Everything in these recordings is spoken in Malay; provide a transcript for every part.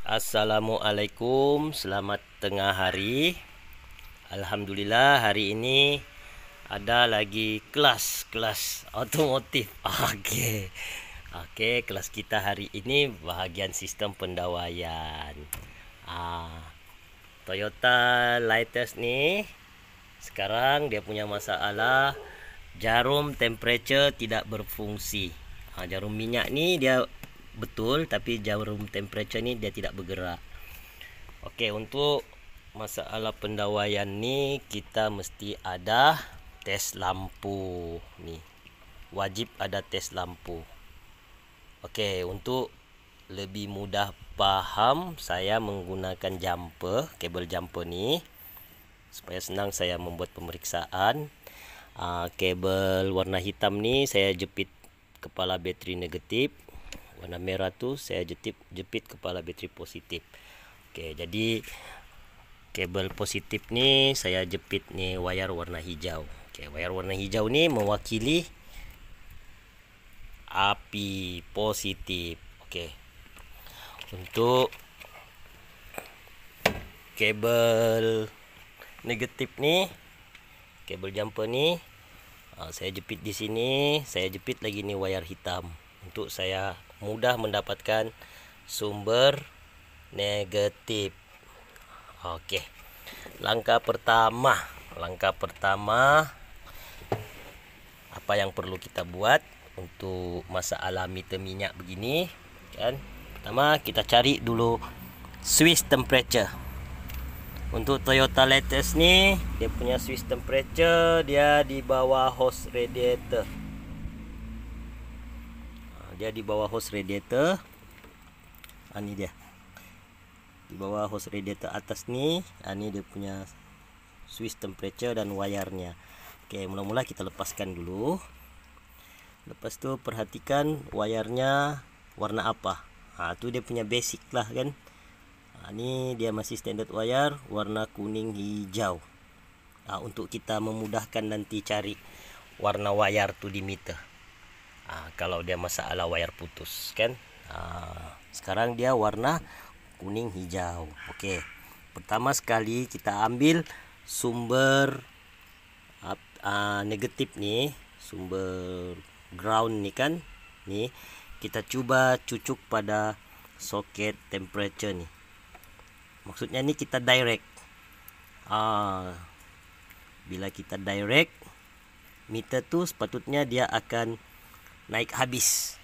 Assalamualaikum, selamat tengah hari. Alhamdulillah hari ini ada lagi kelas otomotif. Okey, kelas kita hari ini bahagian sistem pendawaian. Toyota Lightus ni sekarang dia punya masalah jarum temperature tidak berfungsi. Jarum minyak ni dia betul, tapi jarum temperature ni dia tidak bergerak. Okey, untuk masalah pendawaian ni kita mesti ada tes lampu ni. Wajib ada tes lampu. Okey, untuk lebih mudah faham, saya menggunakan jumper, kabel jumper ni supaya senang saya membuat pemeriksaan. Kabel warna hitam ni saya jepit kepala bateri negatif. Warna merah tu saya jepit kepala bateri positif. Okey, jadi kabel positif ni saya jepit ni wayar warna hijau. Okey, wayar warna hijau ni mewakili api positif. Okey. Untuk kabel negatif ni, kabel jumper ni saya jepit di sini, saya jepit lagi ni wayar hitam untuk saya mudah mendapatkan sumber negatif. Okey. Langkah pertama apa yang perlu kita buat untuk masalah meter minyak begini kan? Pertama kita cari dulu switch temperature. Untuk Toyota Lightus ni dia punya switch temperature dia di bawah hose radiator. Dia di bawah hose radiator. Ini dia. Di bawah hose radiator atas ni, ini dia punya switch temperature dan wayarnya. Okey, mula-mula kita lepaskan dulu. Lepas tu perhatikan wayarnya warna apa. Tu dia punya basic lah kan. Ni dia masih standard wayar warna kuning hijau. Untuk kita memudahkan nanti cari warna wayar tu di meter. Kalau dia masalah wayar putus kan. Sekarang dia warna kuning hijau. Okey. Pertama sekali kita ambil sumber negatif ni, sumber ground ni kan. Ni kita cuba cucuk pada soket temperature ni. Maksudnya ni kita direct. Bila kita direct, meter tu sepatutnya dia akan naik habis.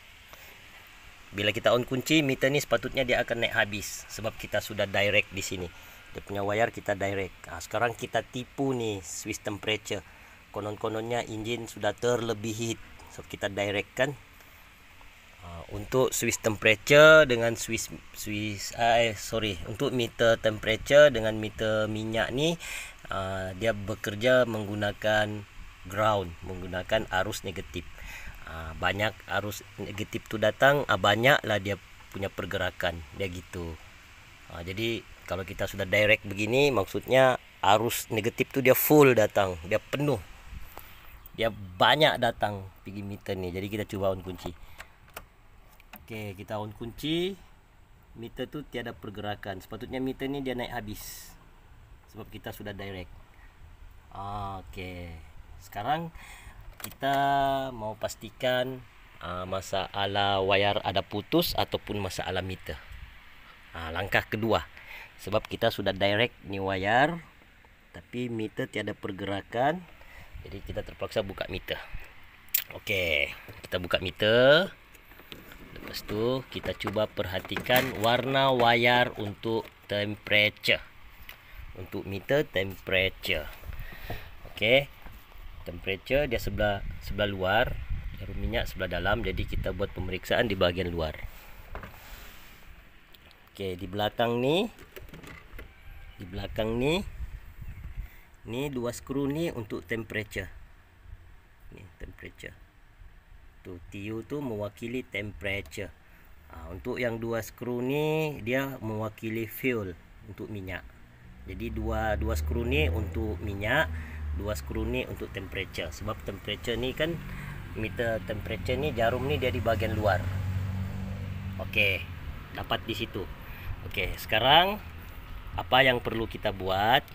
Bila kita on kunci, meter ni sepatutnya dia akan naik habis sebab kita sudah direct di sini. Dia punya wayar kita direct. Sekarang kita tipu ni switch temperature. Konon-kononnya enjin sudah terlebih heat. So kita direct kan. Untuk switch temperature dengan untuk meter temperature dengan meter minyak ni dia bekerja menggunakan ground, menggunakan arus negatif. Banyak arus negatif tu datang, banyaklah dia punya pergerakan, dia gitu. Jadi kalau kita sudah direct begini, maksudnya arus negatif tu dia full datang, dia penuh, dia banyak datang pergi meter ni. Jadi kita cuba on kunci. Okey, kita on kunci, meter tu tiada pergerakan. Sepatutnya meter ni dia naik habis sebab kita sudah direct. Okey, sekarang kita mau pastikan masalah wayar ada putus ataupun masalah meter. Langkah kedua, sebab kita sudah direct ni wayar tapi meter tiada pergerakan, jadi kita terpaksa buka meter. Okey, kita buka meter. Lepas tu kita cuba perhatikan warna wayar untuk temperature. Untuk meter temperature. Okey. Temperature dia sebelah luar, jarum minyak sebelah dalam, jadi kita buat pemeriksaan di bahagian luar. Okey, di belakang ni ni dua skru ni untuk temperature. Ni temperature. Tu TU tu mewakili temperature. Untuk yang dua skru ni dia mewakili fuel untuk minyak. Jadi dua skru ni untuk minyak, dua skru ni untuk temperature. Sebab temperature ni kan, meter temperature ni jarum ni dia di bahagian luar. Okey, dapat di situ. Oke, sekarang apa yang perlu kita buat?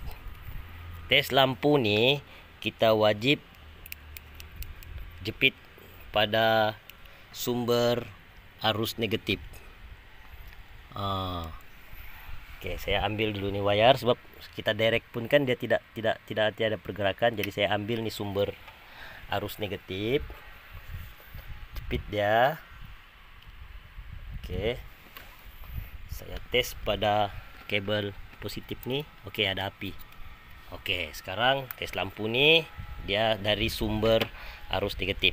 Tes lampu nih kita wajib jepit pada sumber arus negatif. Oke, saya ambil dulu nih wayar, sebab kita direct pun kan dia tidak ada pergerakan. Jadi saya ambil nih sumber arus negatif, jepit dia. Oke, saya tes pada kabel positif nih. Oke, ada api. Oke, sekarang tes lampu nih dia dari sumber arus negatif.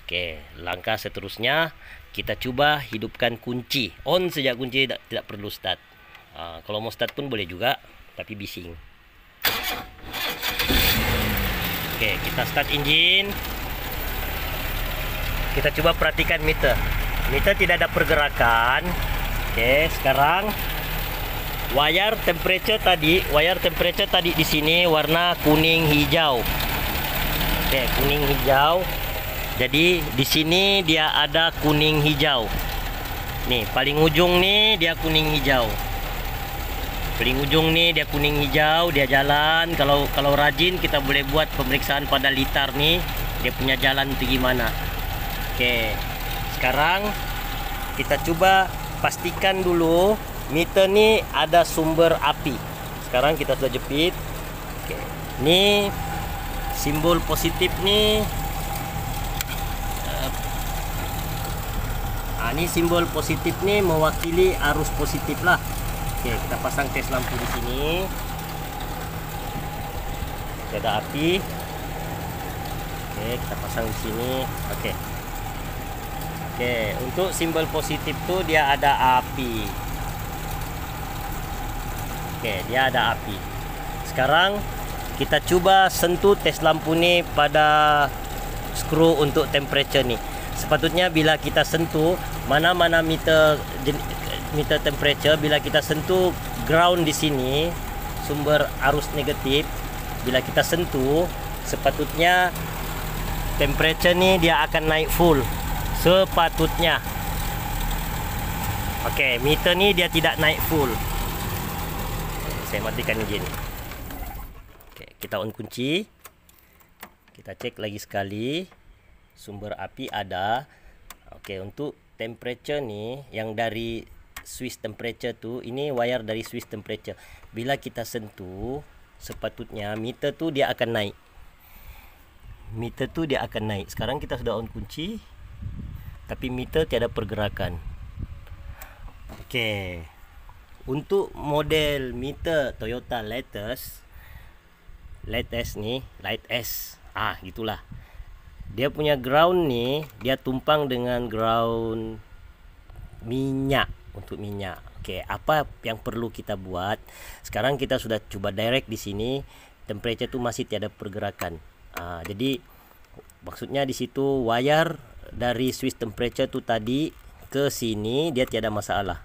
Oke, langkah seterusnya kita coba hidupkan kunci. On sejak kunci, tidak perlu start. Kalau mau start pun boleh juga, tapi bising. Oke, kita start engine. Kita coba perhatikan meter. Meter tidak ada pergerakan. Oke, sekarang wayar temperature tadi di sini warna kuning hijau. Oke, kuning hijau. Jadi di sini dia ada kuning hijau. Nih, paling ujung nih dia kuning hijau. Paling ujung nih dia kuning hijau, dia jalan. Kalau rajin kita boleh buat pemeriksaan pada litar nih, dia punya jalan itu gimana. Oke. Sekarang kita coba pastikan dulu meter nih ada sumber api. Sekarang kita sudah jepit. Oke. Ini simbol positif nih. Ini simbol positif nih mewakili arus positif lah. Oke, kita pasang tes lampu di sini. Ada api. Oke, kita pasang di sini. Oke. Oke, untuk simbol positif tuh dia ada api. Oke, dia ada api. Sekarang kita coba sentuh tes lampu nih pada skru untuk temperature nih. Sepatutnya bila kita sentuh mana-mana meter temperature, bila kita sentuh ground di sini, sumber arus negatif, bila kita sentuh sepatutnya temperature nih dia akan naik full. Sepatutnya. Oke, meter nih dia tidak naik full. Saya matikan engine. Oke, kita on kunci. Kita cek lagi sekali. Sumber api ada. Oke, untuk temperature nih yang dari switch temperature tuh, ini wayar dari switch temperature. Bila kita sentuh, sepatutnya meter tuh dia akan naik. Meter tuh dia akan naik. Sekarang kita sudah on kunci, tapi meter tiada pergerakan. Oke. Untuk model meter Toyota latest nih, Light S. Gitulah. Dia punya ground nih, dia tumpang dengan ground minyak, untuk minyak. Oke, apa yang perlu kita buat? Sekarang kita sudah coba direct di sini, temperature tuh masih tiada pergerakan. Jadi maksudnya di situ wayar dari switch temperature tuh tadi ke sini dia tiada masalah.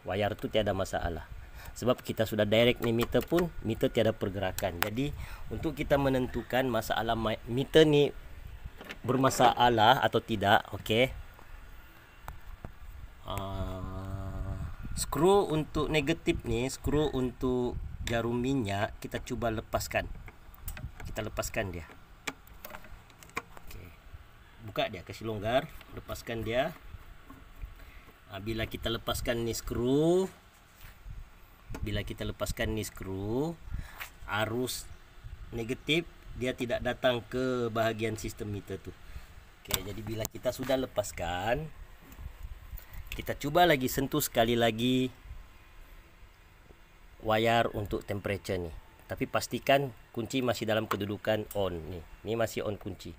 Wayar tuh tiada masalah. Sebab kita sudah direct nih meter pun, meter tiada pergerakan. Jadi untuk kita menentukan masalah meter nih bermasalah atau tidak, oke. Skru untuk negatif nih, skru untuk jarum minyak kita coba lepaskan. Kita lepaskan dia. Oke. Buka dia, kasih longgar, lepaskan dia. Bila kita lepaskan nih skru, arus negatif dia tidak datang ke bahagian sistem meter tuh. Oke, jadi bila kita sudah lepaskan, kita coba lagi sentuh sekali lagi wayar untuk temperature nih. Tapi pastikan kunci masih dalam kedudukan on nih. Ini masih on kunci.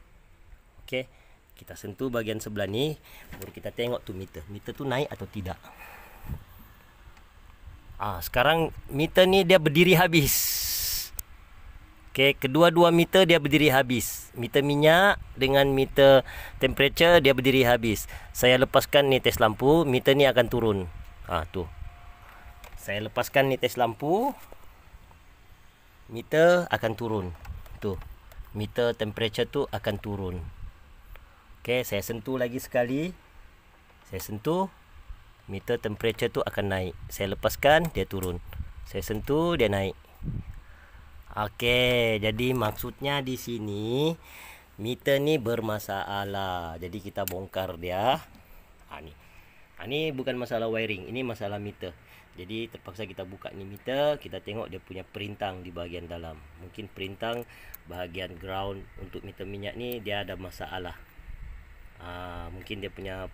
Oke, kita sentuh bagian sebelah nih, baru kita tengok tuh meter. Meter tuh naik atau tidak. Sekarang meter nih dia berdiri habis. Oke, kedua-dua meter dia berdiri habis. Meter minyak dengan meter temperature dia berdiri habis. Saya lepaskan nih tes lampu, meter ni akan turun. Tuh. Saya lepaskan nih tes lampu, meter akan turun. Tuh. Meter temperature tu akan turun. Oke, saya sentuh lagi sekali. Saya sentuh. meter temperature tu akan naik. Saya lepaskan, dia turun. Saya sentuh, dia naik. Okey, jadi maksudnya di sini meter ni bermasalah. Jadi kita bongkar dia. Ni bukan masalah wiring, ini masalah meter. Jadi terpaksa kita buka ni meter, kita tengok dia punya perintang di bahagian dalam. Mungkin perintang bahagian ground untuk meter minyak ni dia ada masalah. Mungkin dia punya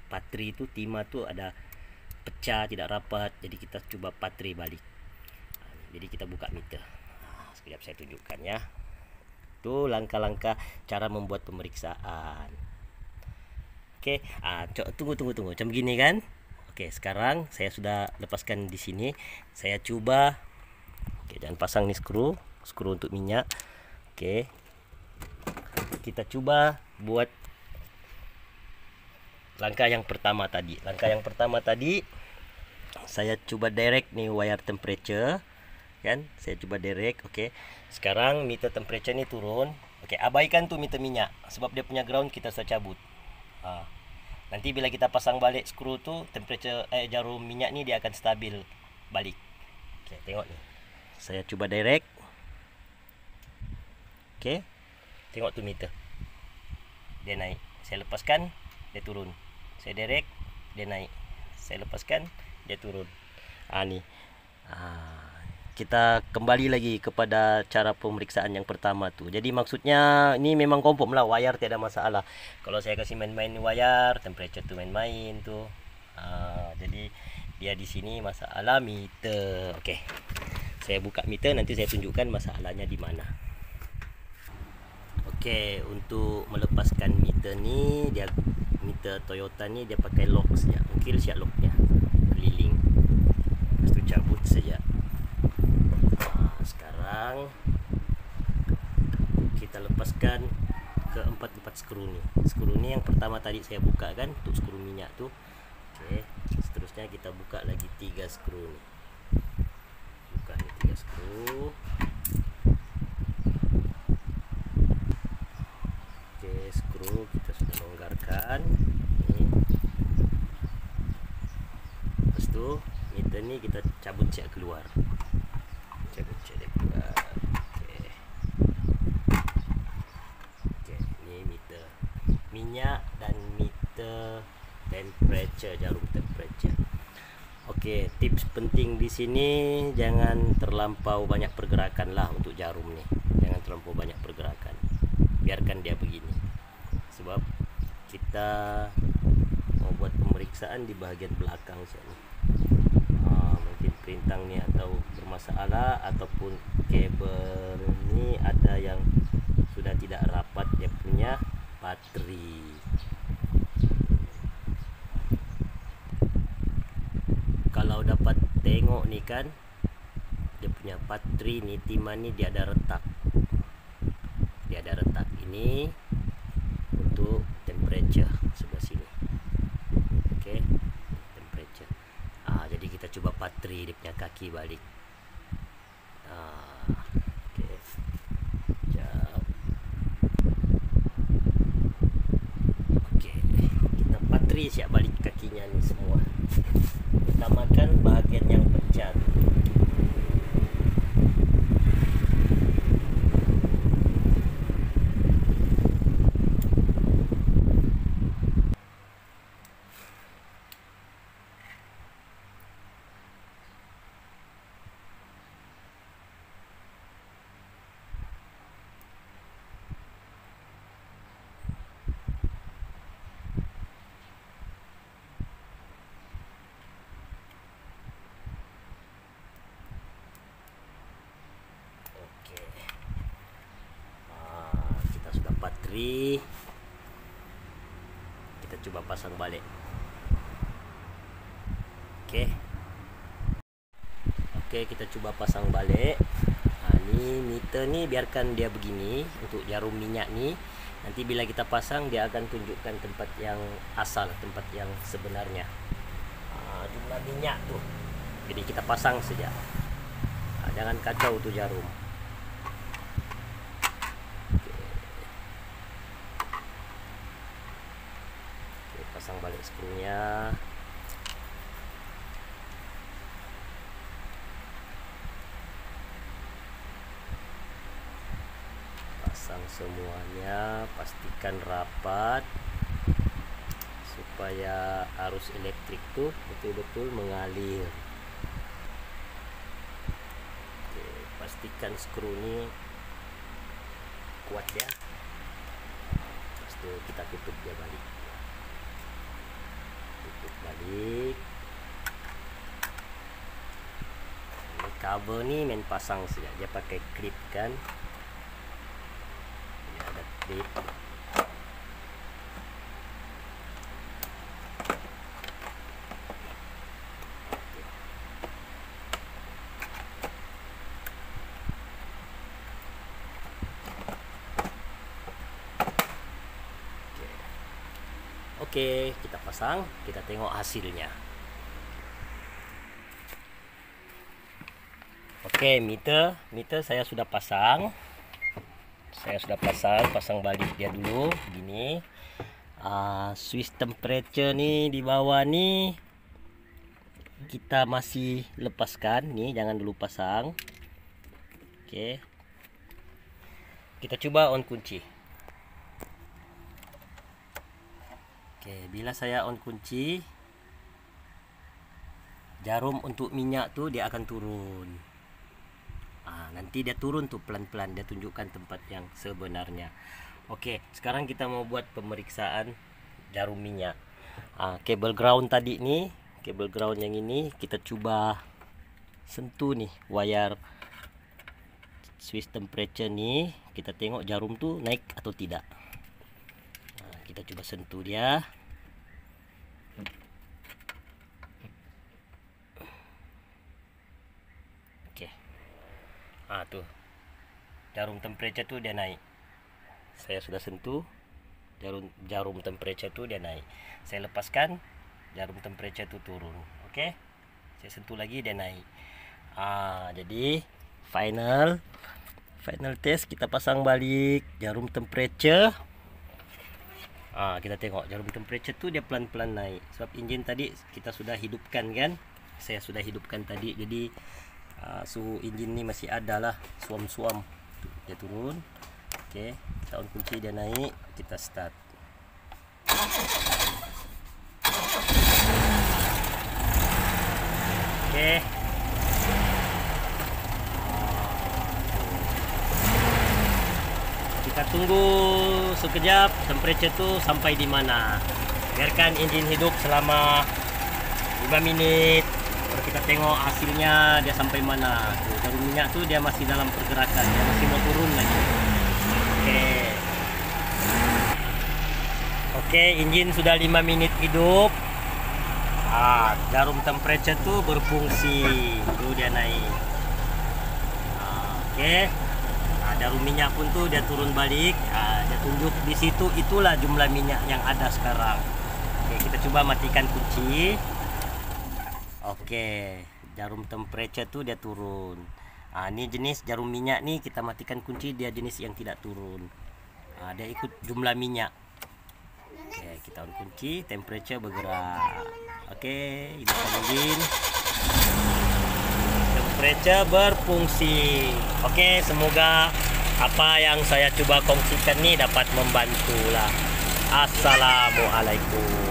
patri tu, timah tu ada pecah, tidak rapat. Jadi kita cuba patri balik. Jadi kita buka meter. Sekejap saya tunjukkan ya. Itu langkah-langkah cara membuat pemeriksaan. Okey, tunggu. Macam begini kan? Okey, sekarang saya sudah lepaskan di sini. Saya cuba. Okey, jangan pasang ni skru untuk minyak. Okey. Kita cuba buat langkah yang pertama tadi. Saya cuba direct ni wire temperature. Kan, saya cuba direct. Okey, sekarang meter temperature ni turun. Okey, abaikan tu meter minyak sebab dia punya ground kita sudah cabut. Nanti bila kita pasang balik skru tu, temperature jarum minyak ni dia akan stabil balik. Okey, tengok ni. Saya cuba direct. Okey, tengok tu meter. Dia naik. Saya lepaskan, dia turun. Saya direct, dia naik. Saya lepaskan, dia turun. Ni. Kita kembali lagi kepada cara pemeriksaan yang pertama tu. Jadi maksudnya ni memang confirm lah wire tiada masalah. Kalau saya kasih main-main wire, temperature tu main-main tu. Jadi dia di sini masalah meter. Okey. Saya buka meter, nanti saya tunjukkan masalahnya di mana. Okey, untuk melepaskan meter ni, dia meter Toyota ni dia pakai lock saja. Mungkin siap locknya keliling. Lepas tu cabut saja. Sekarang kita lepaskan ke empat skru ni. Skru ni yang pertama tadi saya buka kan, untuk skru minyak tu. Okey, seterusnya kita buka lagi 3 skru ni. Buka ni 3 skru. Okey, skru kita sudah longgarkan. Ni. Lepas tu meter ni kita cabut siap keluar. Minyak dan meter temperature, jarum temperature. Okey, tips penting di sini jangan terlampau banyak pergerakan lah untuk jarum ni. Jangan terlampau banyak pergerakan. Biarkan dia begini. Sebab kita mau buat pemeriksaan di bahagian belakang sini. Mungkin perintang ni atau bermasalah ataupun kabel ni ada yang sudah tidak rapat dia punya patri. Kalau dapat tengok ni kan, dia punya patri ni, timah ni dia ada retak. Ini untuk temperature sebelah sini. Okey, temperature. Jadi kita cuba patri dia punya kaki balik. Okey. Patri siap balik kakinya ni semua. Utamakan bahagian yang pecah. Patri kita coba pasang balik. Okey, kita coba pasang balik. Ni meter ni biarkan dia begini untuk jarum minyak ni. Nanti bila kita pasang dia akan tunjukkan tempat yang asal, tempat yang sebenarnya, jumlah minyak tu. Jadi kita pasang saja. Jangan kacau tu jarum. Pasang balik skrunya. pasang semuanya, pastikan rapat supaya arus elektrik tuh betul-betul mengalir. Oke, pastikan skru ini kuat ya. Terus tuh kita tutup dia balik. Tutup balik. Ini kabel nih main pasang saja, dia pakai klip kan. Ini ada klip. Oke, kita pasang, kita tengok hasilnya. Oke, meter saya sudah pasang. Pasang balik dia dulu gini. Switch temperature nih di bawah nih kita masih lepaskan nih, jangan dulu pasang. Oke. Kita coba on kunci. Oke, bila saya on kunci, jarum untuk minyak tuh dia akan turun. Nanti dia turun tuh pelan-pelan, dia tunjukkan tempat yang sebenarnya. Oke, sekarang kita mau buat pemeriksaan jarum minyak. Kabel ground tadi nih, kabel ground yang ini kita coba sentuh nih wire switch temperature nih, kita tengok jarum tuh naik atau tidak. Kita coba sentuh dia. Oke. Tuh. Jarum temperature tuh dia naik. Saya sudah sentuh. Jarum temperature tuh dia naik. Saya lepaskan, jarum temperature tuh turun. Oke. Saya sentuh lagi dia naik. Jadi final test, kita pasang balik jarum temperature. Kita tengok jarum temperature tuh dia pelan-pelan naik. Sebab engine tadi kita sudah hidupkan kan. Saya sudah hidupkan tadi. Jadi suhu engine ni masih ada lah, suam-suam. Dia turun. Oke, kita on kunci dia naik, kita start. Oke. Kita tunggu sekejap temperature tu sampai di mana. Biarkan engine hidup selama 5 menit. Baru kita tengok hasilnya dia sampai mana. Tuh, jarum minyak tu dia masih dalam pergerakan, dia masih mau turun lagi. Oke, engine sudah 5 menit hidup. Jarum temperature tu berfungsi. Tu dia naik. Oke. Jarum minyak pun tuh dia turun balik. Dia tunjuk di situ, itulah jumlah minyak yang ada sekarang. Oke, kita coba matikan kunci. Oke, jarum temperature tuh dia turun. Ini jenis jarum minyak nih, kita matikan kunci, dia jenis yang tidak turun. Dia ikut jumlah minyak. Oke, kita on kunci, temperature bergerak. Oke, hidupkan engine. Temperature berfungsi. Oke, semoga apa yang saya coba kongsikan nih dapat membantu lah. Assalamualaikum.